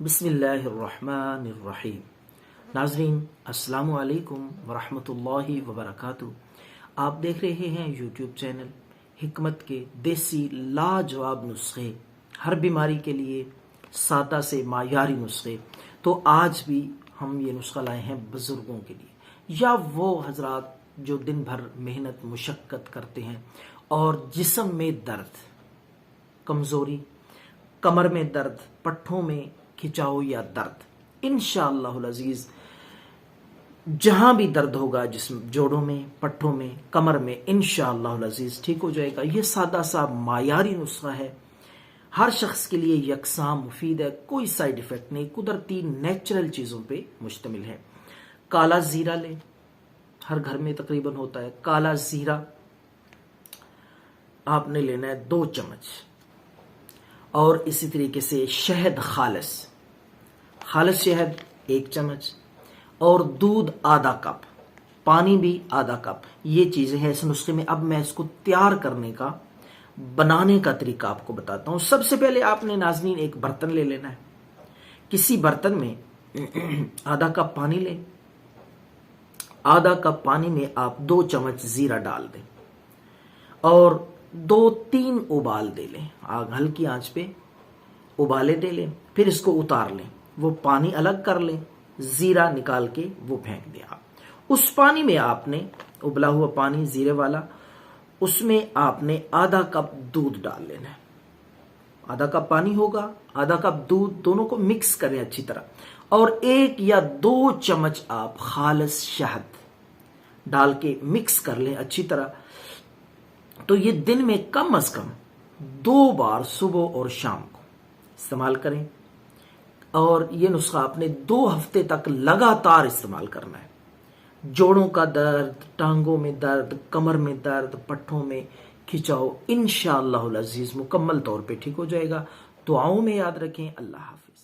बिस्मिल्लाहिर्रहमानिर्रहीम। नाज़रीन अस्सलामु अलैकुम वरहमतुल्लाहि वबरकातुहू। आप देख रहे हैं यूट्यूब चैनल हिकमत के देसी लाजवाब नुस्खे, हर बीमारी के लिए सादा से मायारी नुस्खे। तो आज भी हम ये नुस्खा लाए हैं बुज़ुर्गों के लिए, या वो हजरात जो दिन भर मेहनत मुशक्क़त करते हैं और जिस्म में दर्द, कमज़ोरी, कमर में दर्द, पट्ठों में खिंचाव या दर्द, इंशाअल्लाहुल अज़ीज़ जहां भी दर्द होगा, जिसम जोड़ों में, पट्ठों में, कमर में, इंशाअल्लाहुल अज़ीज़ ठीक हो जाएगा। ये सादा सा मायारी नुस्खा है, हर शख्स के लिए यकसा मुफीद है, कोई साइड इफेक्ट नहीं, कुदरती नेचुरल चीज़ों पे मुश्तमिल है। काला ज़ीरा लें, हर घर में तकरीबन होता है। काला ज़ीरा आपने लेना है 2 चम्मच, और इसी तरीके से शहद खालिस शहद 1 चम्मच, और दूध आधा कप, पानी भी आधा कप। ये चीज़ें हैं इस नुस्खे में। अब मैं इसको तैयार करने का, बनाने का तरीका आपको बताता हूँ। सबसे पहले आपने नाज़रीन एक बर्तन ले लेना है। किसी बर्तन में आधा कप पानी लें। आधा कप पानी में आप 2 चम्मच ज़ीरा डाल दें और 2-3 उबाल दे लें। आग हल्की आंच पे उबाले दे लें, फिर इसको उतार लें, वो पानी अलग कर लें, ज़ीरा निकाल के वो फेंक दें। आप उस पानी में आपने, उबला हुआ पानी ज़ीरे वाला, उसमें आपने आधा कप दूध डाल लेना है। आधा कप पानी होगा, आधा कप दूध, दोनों को मिक्स करें अच्छी तरह, और 1 या 2 चम्मच आप खालिस शहद डाल के मिक्स कर लें अच्छी तरह। तो ये दिन में कम से कम 2 बार सुबह और शाम को इस्तेमाल करें, और ये नुस्खा आपने 2 हफ्ते तक लगातार इस्तेमाल करना है। जोड़ों का दर्द, टांगों में दर्द, कमर में दर्द, पट्ठों में खिंचाव, इंशाअल्लाहुल अज़ीज़ मुकम्मल तौर पे ठीक हो जाएगा। दुआओं में याद रखें। अल्लाह हाफ़िज़।